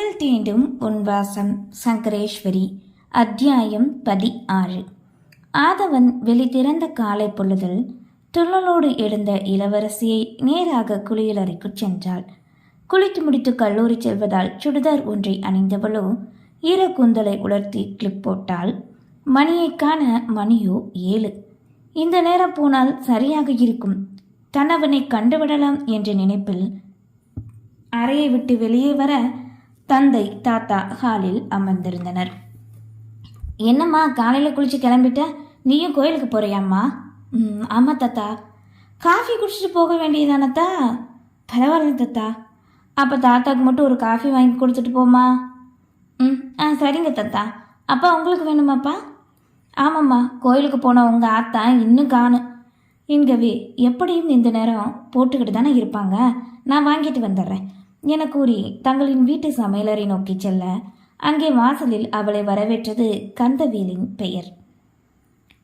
விரல் தீண்டும் உன்வாசம் சங்கரேஸ்வரி. அத்தியாயம் 16. ஆதவன் வெளி திறந்த காலை பொழுதில் துள்ளலோடு எழுந்த இளவரசியை நேராக குளியலறைக்கு சென்றாள். குளித்து முடித்து கல்லூரி செல்வதால் சுடிதார் ஒன்றை அணிந்தவளோ ஈர கூந்தலை உலர்த்தி கிளிப் போட்டாள். மணியை காண மணியோ 7. இந்த நேரம் போனால் சரியாக இருக்கும். தன்னவனை கண்டுவிடலாம் என்ற நினைப்பில் அறையை விட்டு வெளியே வர தந்தை தாத்தா ஹாலில் அமர்ந்திருந்தனர். என்னம்மா காலையில் குளிச்சு கிளம்பிட்ட? நீயும் கோயிலுக்கு போறியாம்மா? ஆமாம் தாத்தா. காஃபி குடிச்சிட்டு போக வேண்டியதானத்தா? பரவாயில்ல தாத்தா. அப்போ தாத்தாவுக்கு மட்டும் ஒரு காஃபி வாங்கி கொடுத்துட்டு போமா? சரிங்க தாத்தா. அப்பா உங்களுக்கு வேணுமாப்பா? ஆமாம்மா, கோயிலுக்கு போன உங்கள் ஆத்தா இன்னும் காணும். இங்கவே எப்படியும் இந்த நேரம் போட்டுக்கிட்டு தானே இருப்பாங்க. நான் வாங்கிட்டு வந்துடுறேன் என கூறி தங்களின் வீட்டு சமையலறை நோக்கி செல்ல அங்கே வாசலில் அவளை வரவேற்றது கந்தவேலின் பெயர்.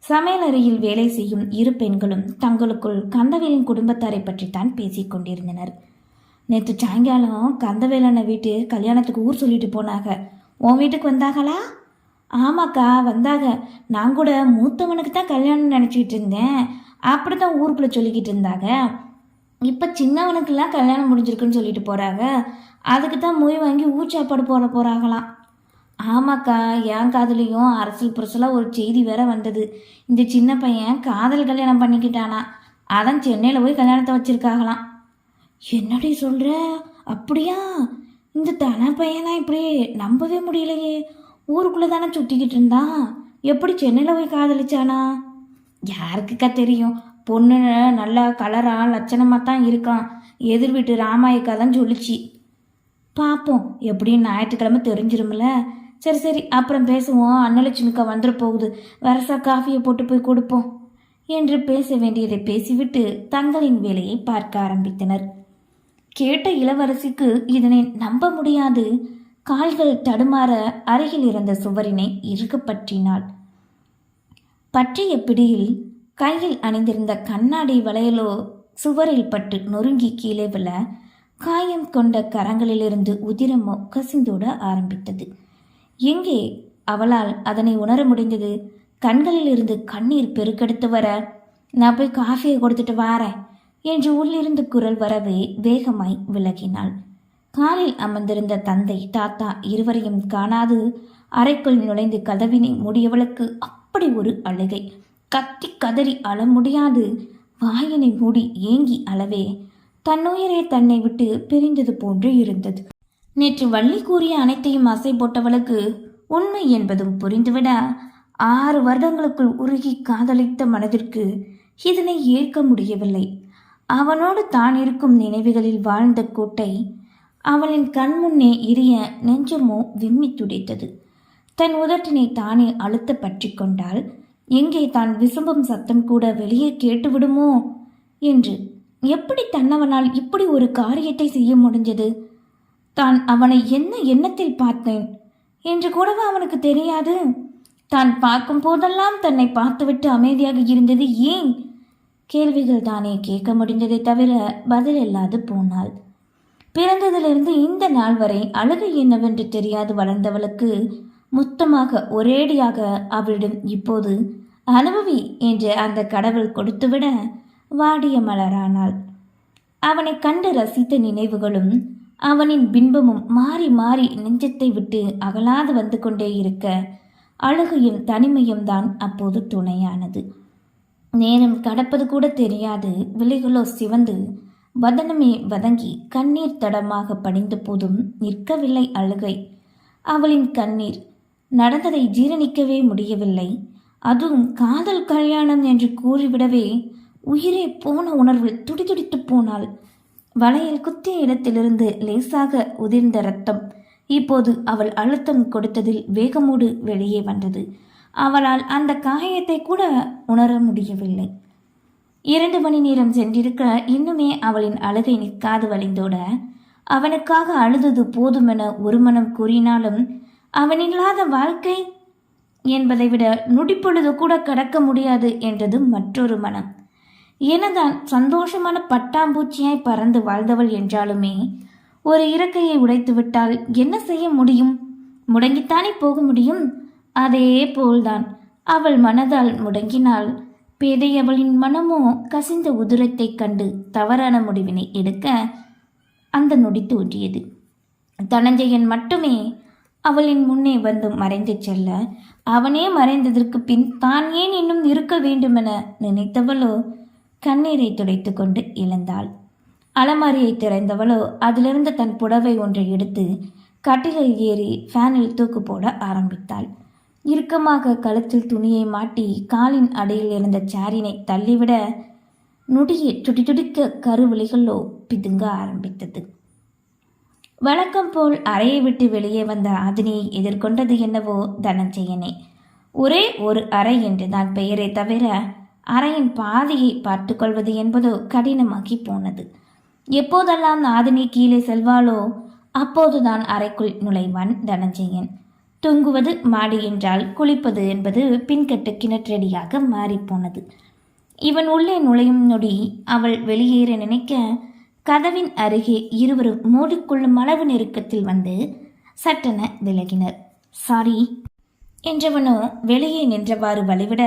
சமையலறையில் வேலை செய்யும் 2 பெண்களும் தங்களுக்குள் கந்தவேலின் குடும்பத்தாரை பற்றித்தான் பேசிக் கொண்டிருந்தனர். நேற்று சாயங்காலம் கந்தவேலனை வீட்டு கல்யாணத்துக்கு ஊர் சொல்லிட்டு போனாங்க. உன் வீட்டுக்கு வந்தாங்களா? ஆமாக்கா வந்தாங்க. நான் கூட மூத்தவனுக்கு தான் கல்யாணம் நினச்சிக்கிட்டு இருந்தேன். அப்படி தான் ஊருக்குள்ளே சொல்லிக்கிட்டு இருந்தாங்க. இப்போ சின்னவனுக்கெல்லாம் கல்யாணம் முடிஞ்சிருக்குன்னு சொல்லிட்டு போகிறாங்க. அதுக்கு தான் மொய் வாங்கி ஊர் சாப்பாடு போட போகிறாங்களாம். ஆமாக்கா, என் காதலையும் அரசல் புரசலாக ஒரு செய்தி வேற வந்தது. இந்த சின்ன பையன் காதல் கல்யாணம் பண்ணிக்கிட்டானா. அதான் சென்னையில் போய் கல்யாணத்தை வச்சுருக்காங்களாம். என்னடி சொல்கிற? அப்படியா? இந்த தன பையனா இப்படி நம்பவே முடியலையே. ஊருக்குள்ளே தானே சுற்றிக்கிட்டு இருந்தான். எப்படி சென்னையில் போய் காதலிச்சானா? யாருக்குக்கா தெரியும். பொண்ணு நல்லா கலராக லட்சணமாக தான் இருக்கான். எதிர் வீட்டு ராமாயக்கா தான் சொல்லிச்சு. பார்ப்போம், எப்படியும் ஞாயிற்றுக்கிழமை தெரிஞ்சிருமில்ல. சரி சரி, அப்புறம் பேசுவோம். அன்னலட்சுமிக்கா வந்துட போகுது. வரசா காஃபியை போட்டு போய் கொடுப்போம் என்று பேச வேண்டியதை பேசிவிட்டு தங்களின் வேலையை பார்க்க ஆரம்பித்தனர். கேட்ட இளவரசிக்கு இதனை நம்ப முடியாது. கால்கள் தடுமாற அருகில் இருந்த சுவரினை இறுக பற்றினாள். பற்றிய பிடியில் கையில் அணிந்திருந்த கண்ணாடி வளையலோ சுவரில் பட்டு நொறுங்கி கீழே விழ காயம் கொண்ட கரங்களிலிருந்து உதிரமோ கசிந்தோட ஆரம்பித்தது. எங்கே அவளால் அதனை உணர முடிந்தது? கண்களில் இருந்து கண்ணீர் பெருக்கெடுத்து வர, நான் போய் காஃபியை கொடுத்துட்டு வாரேன் என்று உள்ளிருந்து குரல் வரவே வேகமாய் விலகினாள். காலில் அமர்ந்திருந்த தந்தை தாத்தா இருவரையும் காணாது அறைக்குள் நுழைந்து கதவினை மூடியவளுக்கு அப்படி ஒரு அழுகை. கத்தி கதறி அழ முடியாது. வாயினை மூடி ஏங்கி அளவே தன்னுயிரே தன்னை விட்டு பிரிந்தது போன்று இருந்தது. நேற்று வள்ளி கூறிய அனைத்தையும் அசை போட்டவளுக்கு உண்மை என்பதும் புரிந்துவிட 6 வருடங்களுக்குள் உருகி காதலித்த மனதிற்கு இதனை ஏற்க முடியவில்லை. அவனோடு தான் இருக்கும் நினைவுகளில் வாழ்ந்த கோட்டை அவளின் கண்முன்னே எரிய நெஞ்சமோ விம்மி துடித்தது. தன் உதட்டினை தானே அழுத்த பற்றி கொண்டால் எங்கே தான் விசும்பும் சத்தம் கூட வெளியே கேட்டுவிடுமோ என்று. எப்படி தன்னவனால் இப்படி ஒரு காரியத்தை செய்ய முடிஞ்சது? தான் அவனை என்ன எண்ணத்தில் பார்த்தேன் என்று கூடவா அவனுக்கு தெரியாது? தான் பார்க்கும் போதெல்லாம் தன்னை பார்த்துவிட்டு அமைதியாக இருந்தது ஏன்? கேள்விகள் தானே கேட்க முடிந்ததை தவிர பதில் இல்லாது போனாள். பிறந்ததிலிருந்து இந்த நாள் வரை அழுகை என்னவென்று தெரியாது வளர்ந்தவளுக்கு மொத்தமாக ஒரேடியாக அவளிடம் இப்போது அனுபவி என்று அந்த கடவுள் கொடுத்துவிட வாடிய மலரானாள். அவனை கண்டு ரசித்த நினைவுகளும் அவனின் பின்பமும் மாறி மாறி நெஞ்சத்தை விட்டு அகலாது வந்து கொண்டே இருக்க அழுகையும் தனிமையும் தான் அப்போது துணையானது. நேரம் கடப்பது கூட தெரியாது. விழிகளோ சிவந்து வதனமே வதங்கி கண்ணீர் தடமாக படிந்த போதும் நிற்கவில்லை அழுகை. அவளின் கண்ணீர் நடந்ததை ஜீரணிக்கவே முடியவில்லை. அதுவும் காதல் கல்யாணம் என்று கூறிவிடவே உயிரே போன உணர்வில் துடிதுடித்து போனாள். வளையல் குத்திய இடத்திலிருந்து லேசாக உதிர்ந்த ரத்தம் இப்போது அவள் அழுத்தம் கொடுத்ததில் வேகமோடு வெளியே வந்தது. அவளால் அந்த காயத்தை கூட உணர முடியவில்லை. 2 மணி நேரம் சென்றிருக்க இன்னுமே அவளின் அழுகை நிற்காது வழிந்தோட அவனுக்காக அழுதது போதுமென ஒரு மனம் கூறினாலும் அவனில்லாத வாழ்க்கை என்பதை விட நொடிப்பொழுது கூட கடக்க முடியாது என்றது மற்றொரு மனம். எனதான் சந்தோஷமான பட்டாம்பூச்சியாய் பறந்து வாழ்ந்தவள் என்றாலுமே ஒரு இறக்கையை உடைத்து விட்டால் என்ன செய்ய முடியும்? முடங்கித்தானே போக முடியும். அதே போல்தான் அவள் மனதால் முடங்கினாள். பேதையவளின் மனமோ கசிந்த உதிரத்தைக் கண்டு தவறான முடிவினை எடுக்க அந்த நொடி தோன்றியது. தனஞ்சயன் மட்டுமே அவளின் முன்னே வந்து மறைந்து செல்ல, அவனே மறைந்ததற்கு பின் தான் ஏன் இன்னும் இருக்க வேண்டுமென நினைத்தவளோ கண்ணீரை துடைத்து கொண்டு எழுந்தாள். அலமாரியை திறந்தவளோ அதிலிருந்து தன் புடவை ஒன்றை எடுத்து கட்டிலில் ஏறி ஃபேனில் தூக்கு போட ஆரம்பித்தாள். இறுக்கமாக கழுத்தில் துணியை மாட்டி காலின் அடியில் இருந்த சேரினை தள்ளிவிட நொடியை துடிதுடிக்க கருவிழிகளோ பிதுங்க ஆரம்பித்தது. வழக்கம் போல் அறையை விட்டு வெளியே வந்த ஆதினியை எதிர்கொண்டது என்னவோ தனஞ்சயனே. ஒரே ஒரு அறை என்று தான் பெயரை தவிர அறையின் பாதியை பார்த்து கொள்வது என்பதோ கடினமாகி போனது. எப்போதெல்லாம் ஆதினி கீழே செல்வாளோ அப்போதுதான் அறைக்குள் நுழைவான் தனஞ்சயன். தூங்குவது மாடி என்றால் குளிப்பது என்பது பின்கட்டு கிணற்றடியாக மாறிப்போனது. இவன் உள்ளே நுழையும் நொடி அவள் வெளியேற நினைக்க கதவின் அருகே இருவரும் மூடிக்கொள்ளும் அளவு நெருக்கத்தில் வந்து சட்டென விலகினர். சாரி என்றவனோ வெளியே நின்றவாறு வழிவிட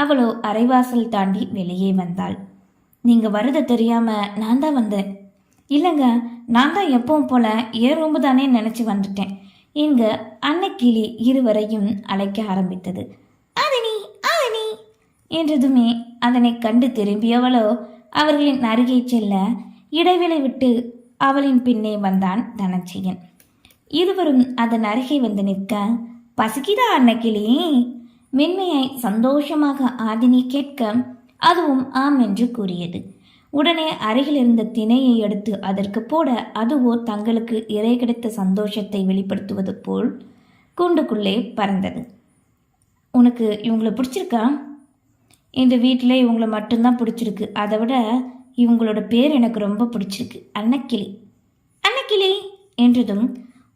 அவளோ அரைவாசல் தாண்டி வெளியே வந்தாள். நீங்க வருது தெரியாம நான் தான் வந்தேன். இல்லைங்க, நான் தான் எப்பவும் போல ஏன் ரூம்பு தானே நினைச்சு வந்துட்டேன். இங்க அன்னைக்கிளி இருவரையும் அழைக்க ஆரம்பித்தது. ஆதினி ஆதினி என்றதுமே அதனை கண்டு திரும்பியவளோ அவர்களின் அருகே செல்ல இடைவேளை விட்டு அவளின் பின்னே வந்தான் தனஞ்சயன். இருவரும் அதன் அருகே வந்து நிற்க, பசிக்குதா அன்னைக்கிளி? மென்மையாய் சந்தோஷமாக ஆதினி கேட்க அதுவும் ஆம் என்று கூறியது. உடனே அருகில் இருந்த திணையை எடுத்து அதற்கு போட அதுவோ தங்களுக்கு இறை கிடைத்த சந்தோஷத்தை வெளிப்படுத்துவது போல் கூண்டுக்குள்ளே பறந்தது. உனக்கு இவங்களை பிடிச்சிருக்கா? இந்த வீட்டில் இவங்களை மட்டும்தான் பிடிச்சிருக்கு. அதை விட இவங்களோட பேர் எனக்கு ரொம்ப பிடிச்சிருக்கு, அன்னக்கிளி. அன்னக்கிளி என்றதும்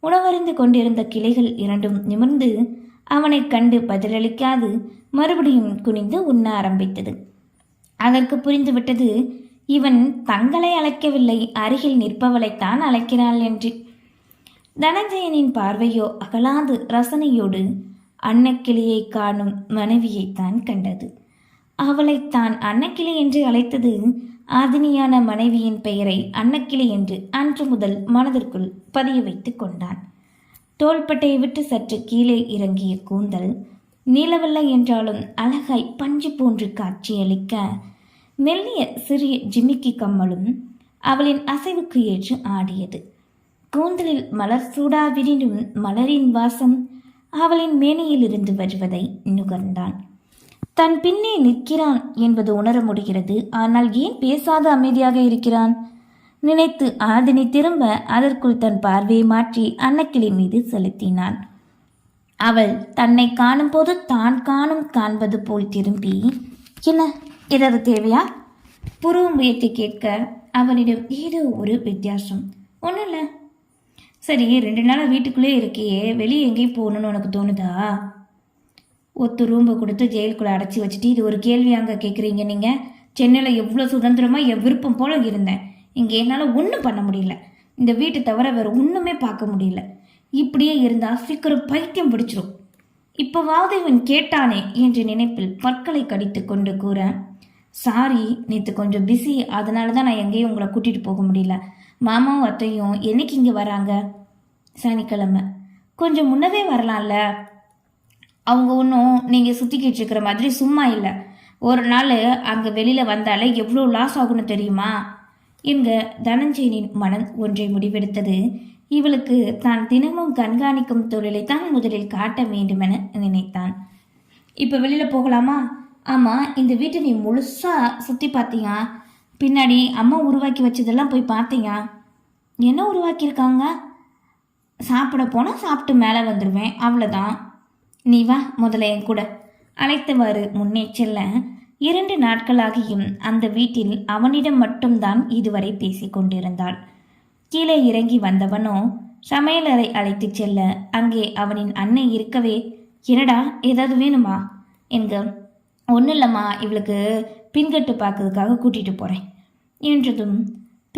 உணவறிந்து கொண்டிருந்த கிளைகள் இரண்டும் நிமிர்ந்து அவனை கண்டு பதிலளிக்காது மறுபடியும் குனிந்து உண்ண ஆரம்பித்தது. அதற்கு புரிந்துவிட்டது, இவன் தங்களை அழைக்கவில்லை, அருகில் நிற்பவளைத்தான் அழைக்கிறாள் என்று. தனஞ்சயனின் பார்வையோ அகலாது ரசனையோடு அன்னக்கிளியை காணும் மனைவியைத்தான் கண்டது. அவளைத்தான் அன்னக்கிளி என்று அழைத்தது ஆதினியான மனைவியின் பெயரை அன்னக்கிளி என்று அன்று முதல் மனதிற்குள் பதிய வைத்து கொண்டான். தோள்பட்டையை விட்டு சற்று கீழே இறங்கிய கூந்தல் நீலவல்ல என்றாலும் அழகாய் பஞ்சு போன்று காட்சியளிக்க, மெல்லிய சிறிய ஜிமிக்கி கம்மலும் அவளின் அசைவுக்கு ஏற்று ஆடியது. கூந்தலில் மலர் சூடாவிடினும் மலரின் வாசம் அவளின் மேனியிலிருந்து வருவதை நுகர்ந்தான். தன் பின்னே நிற்கிறான் என்பது உணர முடிகிறது. ஆனால் ஏன் பேசாத அமைதியாக இருக்கிறான் நினைத்து ஆதினி திரும்ப அதற்குள் தன் பார்வையை மாற்றி அன்னக்கிளி மீது செலுத்தினான். அவள் தன்னை காணும் போது தான் காண்பது போல் திரும்பி, என்ன ஏதாவது தேவையா? புருவம் உயர்த்தி கேட்க அவனிடம் ஏதோ ஒரு வித்தியாசம். ஒன்றும் இல்லை. சரி, 2 நாள் வீட்டுக்குள்ளே இருக்கியே, வெளியே எங்கேயும் போகணுன்னு உனக்கு தோணுதா? ஒத்து ரூம்பை கொடுத்து ஜெயிலுக்குள்ளே அடைச்சி வச்சுட்டு இது ஒரு கேள்வியாங்க கேட்குறீங்க நீங்கள்? சென்னையில் எவ்வளோ சுதந்திரமாக என் விருப்பம் போல இருந்தேன். இங்கே என்னால் ஒன்றும் பண்ண முடியல. இந்த வீட்டை தவிர வேறு ஒன்றுமே பார்க்க முடியல. இப்படியே இருந்தால் சீக்கிரம் பைத்தியம் பிடிச்சிரும். இப்போவாவது இவன் கேட்டானே என்ற நினைப்பில் பற்களை கடித்து கொண்டு கூற, சாரி, நேற்று கொஞ்சம் பிஸி, அதனால தான் நான் எங்கேயும் உங்களை கூட்டிகிட்டு போக முடியல. மாமாவும் அத்தையும் என்னைக்கு இங்கே வராங்க? சனிக்கிழமை. கொஞ்சம் முன்னவே வரலாம்ல. அவங்க ஒன்றும் நீங்கள் சுற்றிக்கிட்டு இருக்கிற மாதிரி சும்மா இல்லை. ஒரு நாள் அங்கே வெளியில் வந்தாலே எவ்வளோ லாஸ் ஆகும்னு தெரியுமா? என்க தனஞ்சயனின் மனம் ஒன்றை முடிவெடுத்தது. இவளுக்கு தான் தினமும் கண்காணிக்கும் தொழிலை தான் முதலில் காட்ட வேண்டுமென நினைத்தான். இப்போ வெளியில் போகலாமா? ஆமாம், இந்த வீட்டை நீ முழுசாக சுற்றி பார்த்தியா? பின்னாடி அம்மா உருவாக்கி வச்சதெல்லாம் போய் பார்த்தியா? என்ன உருவாக்கியிருக்காங்க? சாப்பிட போனால் சாப்பிட்டு மேலே வந்துடுவேன், அவ்வளோதான். நீ வா முதல்ல என் கூட அழைத்தவாறு முன்னே செல்ல, 2 நாட்களாகியும் அந்த வீட்டில் அவனிடம் மட்டும்தான் இதுவரை பேசி கொண்டிருந்தாள். கீழே இறங்கி வந்தவனோ சமையலறை அழைத்து செல்ல, அங்கே அவனின் அன்னை இருக்கவே, என்னடா ஏதாவது வேணுமா என்க. ஒன்றும் இல்லைம்மா, இவளுக்கு பின்கட்டு பார்க்கறதுக்காக கூட்டிகிட்டு போகிறேன் என்றதும்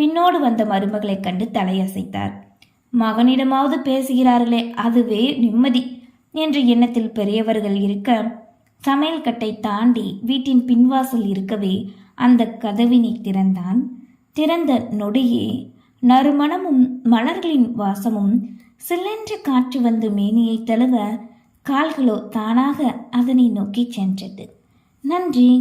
பின்னோடு வந்த மருமகளைக் கண்டு தலையசைத்தார். மகனிடமாவது பேசுகிறார்களே, அதுவே நிம்மதி என்ற எண்ணத்தில் பெரியவர்கள் இருக்க, சமையல் கட்டை தாண்டி வீட்டின் பின்வாசல் இருக்கவே அந்த கதவினை திறந்தான். திறந்த நொடியே நறுமணமும் மலர்களின் வாசமும் சில்லென்ற காற்று வந்து மேனியை தழுவ, கால்களோ தானாக அதனை நோக்கி சென்றது. நன்றி.